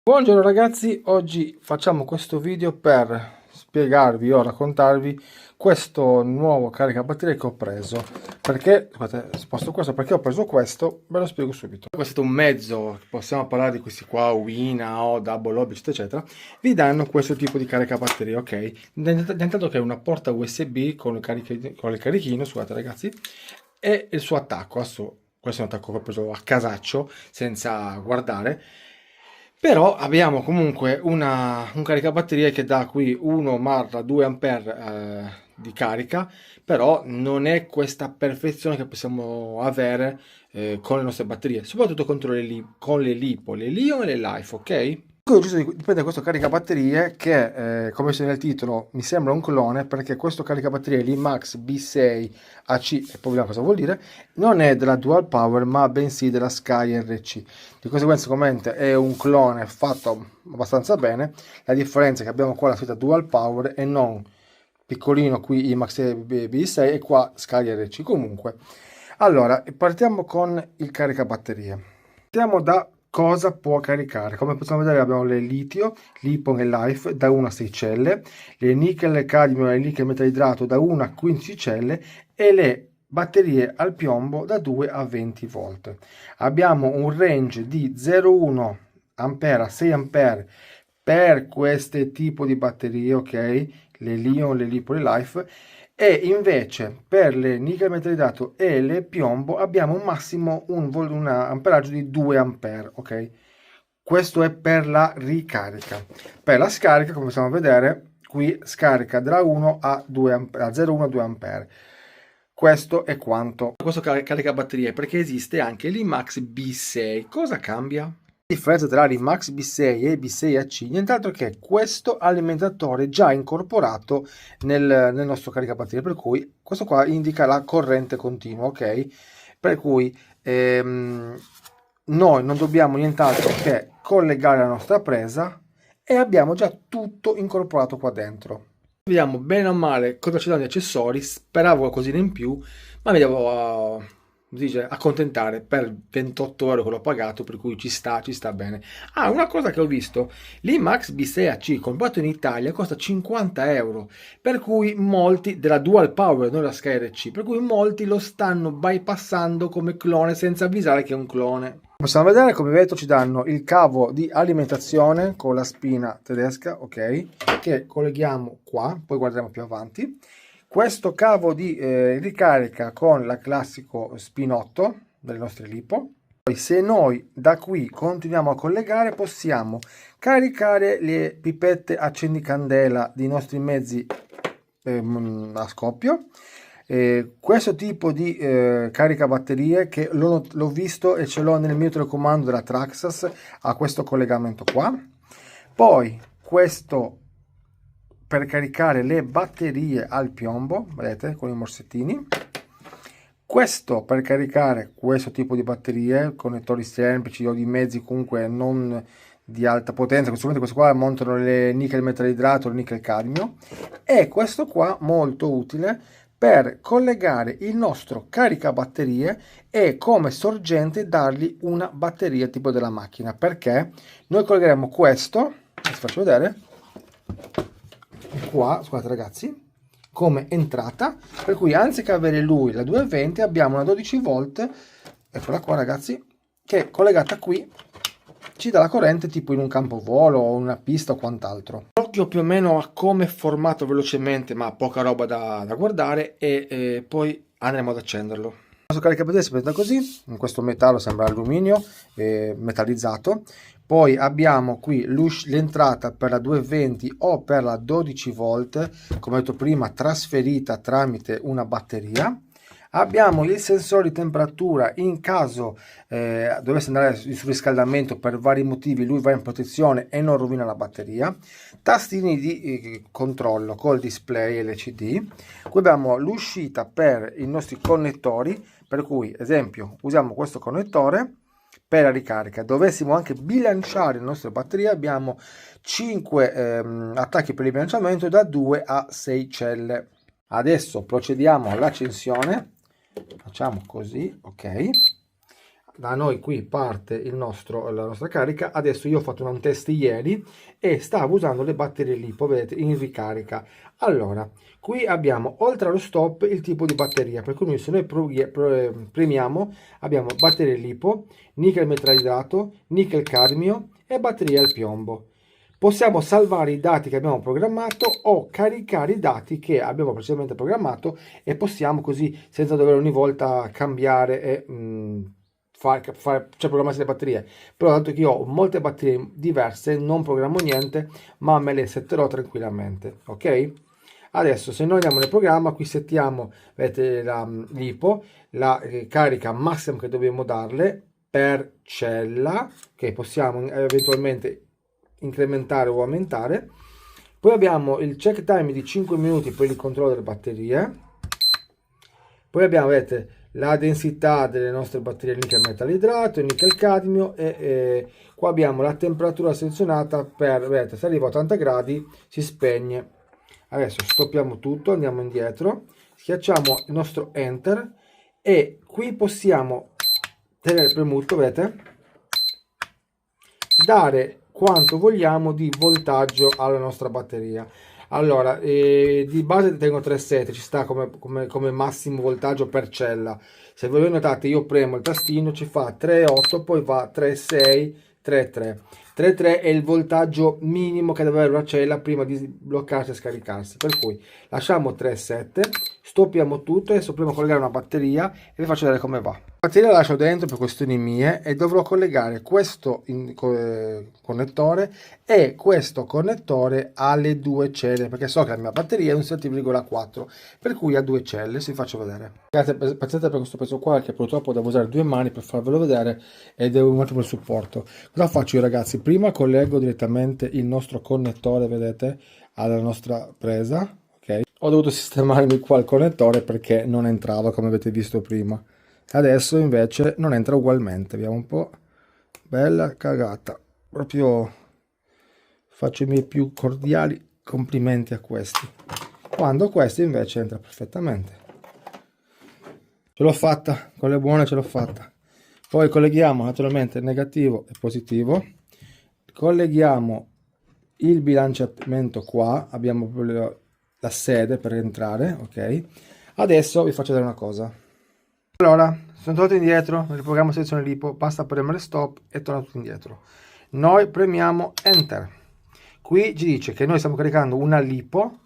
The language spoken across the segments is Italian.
Buongiorno ragazzi, oggi facciamo questo video per spiegarvi o raccontarvi questo nuovo caricabatterie che ho preso. Perché, aspetta, sposto questo, perché ho preso questo, ve lo spiego subito. Questo è stato un mezzo, possiamo parlare di questi qua, Wina o Double Lobby, eccetera, vi danno questo tipo di caricabatterie, ok? Intanto che è una porta USB con il carichino, scusate ragazzi, e il suo attacco. Adesso, questo è un attacco che ho preso a casaccio, senza guardare. Però abbiamo comunque un caricabatterie che dà qui 1/2 ampere di carica, però non è questa perfezione che possiamo avere con le nostre batterie, soprattutto con le LiPo, le Lion e le Life, ok? Ho deciso di prendere questo caricabatterie che, come c'è nel titolo, mi sembra un clone perché questo caricabatterie l'IMAX B6 AC, e poi vediamo cosa vuol dire, non è della Dual Power ma bensì della Sky RC. Di conseguenza, come è un clone fatto abbastanza bene. La differenza è che abbiamo qua la scritta Dual Power e non piccolino qui IMAX B6 e qua Sky RC. Comunque, allora, partiamo con il caricabatterie. Partiamo da cosa può caricare. Come possiamo vedere abbiamo le litio, LiPo e Life da 1 a 6 celle, le nickel, cadmio e nickel metalidrato da 1 a 15 celle e le batterie al piombo da 2 a 20 volt. Abbiamo un range di 0,1 ampere a 6 ampere per questo tipo di batterie, ok? Le Lion, le LiPo e le Life, e invece per le nickel metallidrato e le piombo abbiamo un massimo un amperaggio di 2 ampere, ok? Questo è per la ricarica. Per la scarica, come possiamo vedere, qui scarica da 1 a 2 ampere, a 0,1 a 2 ampere. Questo è quanto. Questo carica batterie perché esiste anche l'IMAX B6. Cosa cambia? La differenza tra l'IMAX B6 e B6AC nient'altro che questo alimentatore già incorporato nel nostro caricabatterie, per cui questo qua indica la corrente continua, ok? Per cui noi non dobbiamo nient'altro che collegare la nostra presa e abbiamo già tutto incorporato qua dentro. Vediamo bene o male cosa ci danno gli accessori, speravo qualcosina in più, ma mi devo accontentare per 28 euro che l'ho pagato, per cui ci sta bene. Ah, una cosa che ho visto, l'IMAX B6AC comprato in Italia costa 50 euro, per cui molti, della Dual Power, non la Sky RC, per cui molti lo stanno bypassando come clone senza avvisare che è un clone. Possiamo vedere, come vedete, ci danno il cavo di alimentazione con la spina tedesca, ok, che colleghiamo qua, poi guarderemo più avanti. Questo cavo di ricarica con la classico spinotto delle nostre LiPo. Poi se noi da qui continuiamo a collegare possiamo caricare le pipette accendicandela dei nostri mezzi a scoppio. Questo tipo di caricabatterie che l'ho visto e ce l'ho nel mio telecomando della Traxxas, a questo collegamento qua. Poi questo per caricare le batterie al piombo, vedete, con i morsettini. Questo per caricare questo tipo di batterie, connettori semplici o di mezzi comunque non di alta potenza. Questo qua montano le nickel metalidrato, le nickel cadmio, e questo qua molto utile per collegare il nostro caricabatterie e come sorgente dargli una batteria tipo della macchina, perché noi collegheremo questo, vi faccio vedere qua, scusate ragazzi, come entrata, per cui anziché avere lui la 220 abbiamo una 12 volt, eccola qua ragazzi, che è collegata qui, ci dà la corrente tipo in un campo volo o una pista o quant'altro. Occhio più o meno a come è formato velocemente, ma poca roba da guardare, e poi andremo ad accenderlo. Il nostro caricabatterie si presenta così, in questo metallo sembra alluminio metallizzato. Poi abbiamo qui l'entrata per la 220 o per la 12 volt, come ho detto prima, trasferita tramite una batteria. Abbiamo il sensore di temperatura in caso dovesse andare sul riscaldamento per vari motivi, lui va in protezione e non rovina la batteria. Tastini di controllo col display LCD. Qui abbiamo l'uscita per i nostri connettori, per cui esempio usiamo questo connettore per la ricarica. Dovessimo anche bilanciare le nostre batterie, abbiamo 5 attacchi per il bilanciamento da 2 a 6 celle. Adesso procediamo all'accensione, facciamo così, ok. da noi qui parte la nostra carica. Adesso io ho fatto un test ieri e stavo usando le batterie LiPo, vedete, in ricarica. Allora, qui abbiamo oltre allo stop il tipo di batteria, per cui se noi premiamo abbiamo batterie LiPo, nickel metallidrato, nickel cadmio e batteria al piombo. Possiamo salvare i dati che abbiamo programmato o caricare i dati che abbiamo precedente programmato, e possiamo così, senza dover ogni volta cambiare e cioè programmarsi le batterie. Però tanto che io ho molte batterie diverse, non programmo niente, ma me le setterò tranquillamente, ok? Adesso se noi andiamo nel programma, qui settiamo, vedete, la LiPo, la carica massima che dobbiamo darle per cella, che possiamo eventualmente incrementare o aumentare. Poi abbiamo il check time di 5 minuti per il controllo delle batterie. Poi abbiamo, vedete, la densità delle nostre batterie nickel metallidrato, nickel cadmio, e qua abbiamo la temperatura selezionata per, vedete, se arriva a 80 gradi si spegne. Adesso stoppiamo tutto, andiamo indietro, schiacciamo il nostro enter e qui possiamo tenere premuto, vedete, dare quanto vogliamo di voltaggio alla nostra batteria. Allora, di base tengo 3,7, ci sta come massimo voltaggio per cella. Se voi notate, io premo il tastino, ci fa 3,8, poi va 3,6, 3,3. 3,3 è il voltaggio minimo che deve avere una cella prima di bloccarsi e scaricarsi, per cui lasciamo 3,7, stoppiamo tutto. Adesso prima collegare una batteria e vi faccio vedere come va. La batteria la lascio dentro per questioni mie e dovrò collegare questo connettore e questo connettore alle due celle, perché so che la mia batteria è un 7,4, per cui ha due celle. Si faccio vedere. Ragazzi, pazienza per questo pezzo qua, che purtroppo devo usare due mani per farvelo vedere e devo un attimo il supporto. Cosa faccio io, ragazzi? Prima collego direttamente il nostro connettore, vedete, alla nostra presa, ok? Ho dovuto sistemarmi qua il connettore perché non entrava, come avete visto prima. Adesso invece non entra ugualmente. Vediamo un po'. Bella cagata. Proprio faccio i miei più cordiali complimenti a questi. Quando questo invece entra perfettamente. Ce l'ho fatta, con le buone ce l'ho fatta. Poi colleghiamo naturalmente negativo e positivo. Colleghiamo il bilanciamento qua. Abbiamo proprio la sede per entrare, ok? Adesso vi faccio vedere una cosa. Allora, sono tornato indietro nel programma selezione LiPo, basta premere stop e torna tutto indietro. Noi premiamo enter. Qui ci dice che noi stiamo caricando una LiPo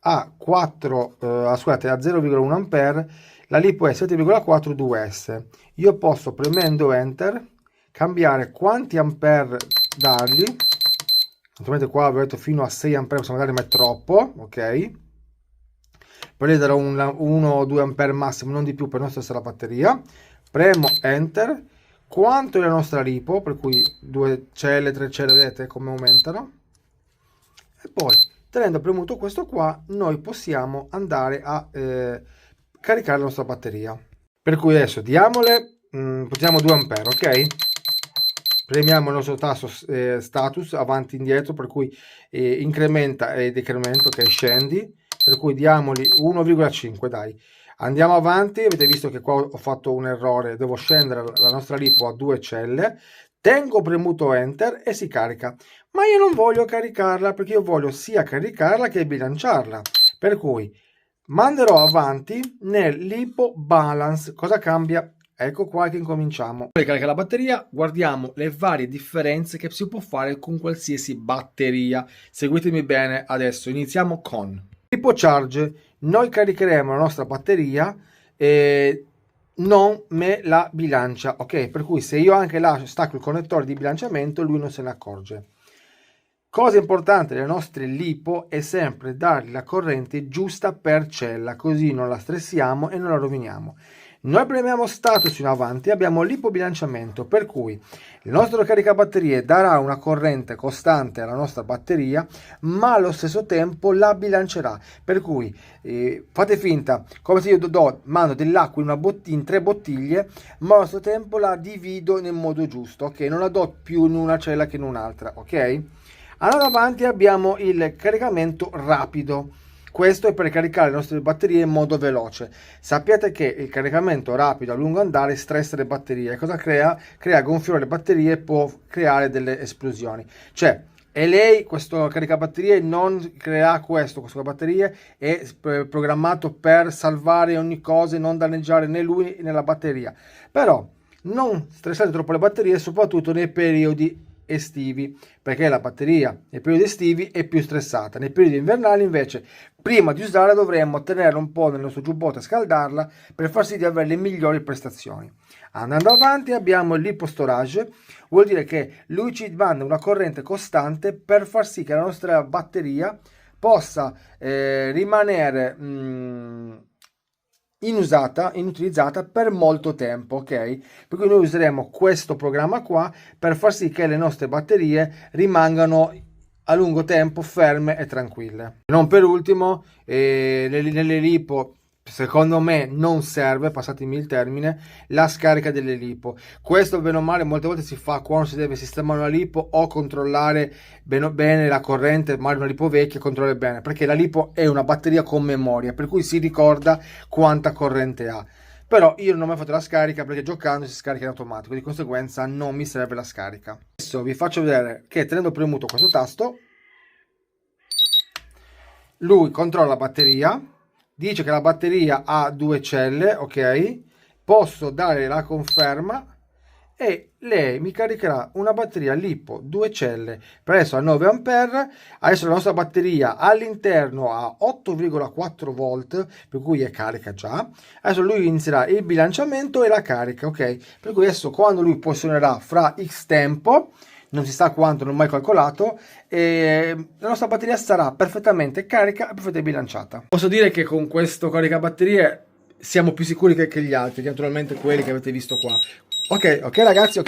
a 0,1 ampere, la LiPo è 7,4 2S. Io posso, premendo enter, cambiare quanti ampere dargli. Naturalmente qua avevo detto fino a 6 ampere, possiamo dare, ma è troppo, ok? Per lei darò 1 o 2 ampere massimo, non di più, per non stressare la batteria. Premo enter, quanto è la nostra LiPo, per cui 2 celle, 3 celle, vedete come aumentano. E poi, tenendo premuto questo qua, noi possiamo andare a caricare la nostra batteria. Per cui adesso diamole, poniamo 2 ampere, ok? Premiamo il nostro tasto status avanti e indietro, per cui incrementa e decremento, ok, scendi. Per cui diamoli 1,5, dai. Andiamo avanti, avete visto che qua ho fatto un errore, devo scendere la nostra LiPo a 2 celle, tengo premuto enter e si carica. Ma io non voglio caricarla, perché io voglio sia caricarla che bilanciarla. Per cui manderò avanti nel LiPo balance. Cosa cambia? Ecco qua che incominciamo. Per caricare la batteria guardiamo le varie differenze che si può fare con qualsiasi batteria. Seguitemi bene adesso, iniziamo con LiPo Charge. Noi caricheremo la nostra batteria e non me la bilancia, ok? Per cui se io anche stacco il connettore di bilanciamento, lui non se ne accorge. Cosa importante delle nostre LiPo è sempre dargli la corrente giusta per cella, così non la stressiamo e non la roviniamo. Noi premiamo status in avanti, abbiamo LiPo bilanciamento, per cui il nostro caricabatterie darà una corrente costante alla nostra batteria, ma allo stesso tempo la bilancerà. Per cui fate finta come se io mando dell'acqua in 3 bottiglie, ma allo stesso tempo la divido nel modo giusto, ok? Non la do più in una cella che in un'altra, ok? Andando avanti abbiamo il caricamento rapido. Questo è per caricare le nostre batterie in modo veloce. Sappiate che il caricamento rapido a lungo andare stressa le batterie. Cosa crea? Crea gonfiore le batterie e può creare delle esplosioni. Cioè, e lei, questo caricabatterie, non crea questo batterie è programmato per salvare ogni cosa e non danneggiare né lui né la batteria. Però non stressate troppo le batterie, soprattutto nei periodi estivi, perché la batteria nei periodi estivi è più stressata. Nei periodi invernali invece, prima di usarla dovremmo tenerla un po' nel nostro giubbotto e scaldarla per far sì di avere le migliori prestazioni. Andando avanti abbiamo l'hypostorage, vuol dire che lui ci manda una corrente costante per far sì che la nostra batteria possa rimanere inutilizzata per molto tempo, ok? Per cui noi useremo questo programma qua per far sì che le nostre batterie rimangano a lungo tempo ferme e tranquille. Non per ultimo, nelle lipo, secondo me non serve, passatemi il termine, la scarica delle lipo. Questo bene o male molte volte si fa quando si deve sistemare una lipo o controllare bene la corrente, magari una lipo vecchia, controllare bene, perché la lipo è una batteria con memoria, per cui si ricorda quanta corrente ha. Però io non ho mai fatto la scarica perché giocando si scarica in automatico, di conseguenza non mi serve la scarica. Adesso vi faccio vedere che tenendo premuto questo tasto, lui controlla la batteria, dice che la batteria ha 2 celle, ok? Posso dare la conferma e lei mi caricherà una batteria LiPo 2 celle presso a 9 ampere. Adesso la nostra batteria all'interno ha 8,4 volt, per cui è carica già. Adesso lui inizierà il bilanciamento e la carica, ok? Per cui adesso quando lui posizionerà fra X tempo, non si sa quanto, non ho mai calcolato, e la nostra batteria sarà perfettamente carica e perfettamente bilanciata. Posso dire che con questo caricabatterie siamo più sicuri che gli altri, che naturalmente quelli che avete visto qua. Ok ragazzi,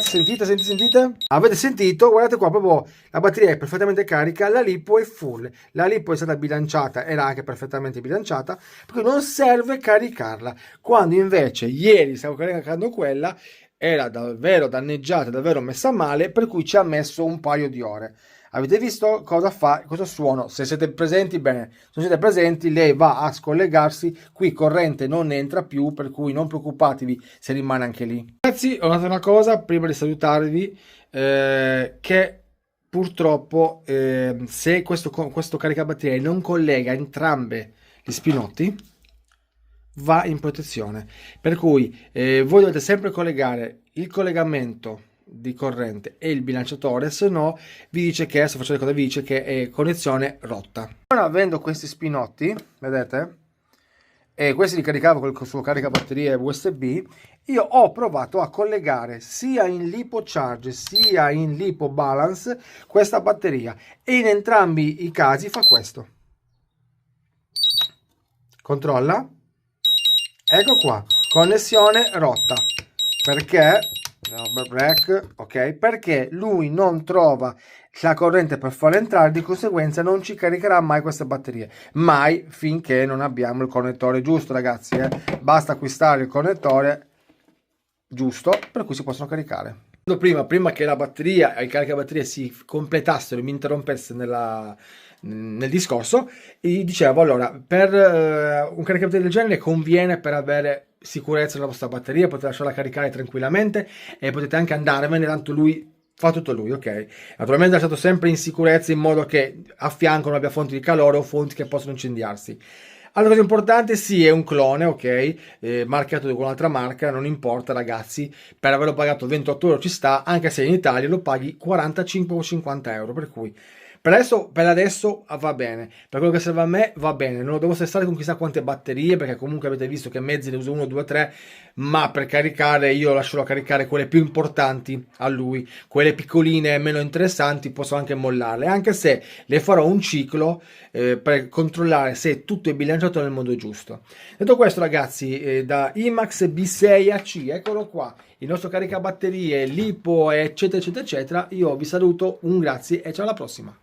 sentite? Avete sentito? Guardate qua, proprio la batteria è perfettamente carica, la lipo è full, la lipo è stata bilanciata, era anche perfettamente bilanciata, per cui non serve caricarla. Quando invece ieri stavo caricando quella, era davvero danneggiata, davvero messa male, per cui ci ha messo un paio di ore. Avete visto cosa fa, cosa suono? Se siete presenti, bene. Se non siete presenti, lei va a scollegarsi, qui corrente non entra più, per cui non preoccupatevi se rimane anche lì. Ragazzi, ho notato una cosa, prima di salutarvi, che purtroppo se questo caricabatterie non collega entrambe gli spinotti, va in protezione, per cui voi dovete sempre collegare il collegamento di corrente e il bilanciatore, se no vi dice che, se faccio le cose, vi dice che è connessione rotta. Non avendo questi spinotti, vedete, e questi li caricavo col suo caricabatterie USB, io ho provato a collegare sia in LiPo Charge sia in LiPo Balance questa batteria, e in entrambi i casi fa questo. Controlla. Ecco qua, connessione rotta. Perché? Break, ok? Perché lui non trova la corrente per farla entrare, di conseguenza non ci caricherà mai queste batterie. Mai, finché non abbiamo il connettore giusto, ragazzi. Basta acquistare il connettore giusto per cui si possono caricare. Prima che la batteria e il caricabatterie si completassero e mi interrompesse nel discorso, e dicevo, allora, per un caricabatterie del genere conviene, per avere sicurezza della vostra batteria, potete lasciarla caricare tranquillamente e potete anche andarvene, tanto lui fa tutto lui, ok? Naturalmente lasciato sempre in sicurezza, in modo che a fianco non abbia fonti di calore o fonti che possono incendiarsi. Altra cosa importante, sì, è un clone, ok, marchiato con un'altra marca, non importa ragazzi, per averlo pagato 28 euro ci sta, anche se in Italia lo paghi 45 o 50 euro, per cui per adesso va bene, per quello che serve a me va bene, non lo devo stressare con chissà quante batterie, perché comunque avete visto che mezzi ne uso 1, 2, 3, ma per caricare io lascerò caricare quelle più importanti a lui, quelle piccoline e meno interessanti posso anche mollarle, anche se le farò un ciclo per controllare se tutto è bilanciato nel modo giusto. Detto questo ragazzi, da IMAX B6AC, eccolo qua, il nostro caricabatterie, LiPo eccetera eccetera eccetera, io vi saluto, un grazie e ciao alla prossima.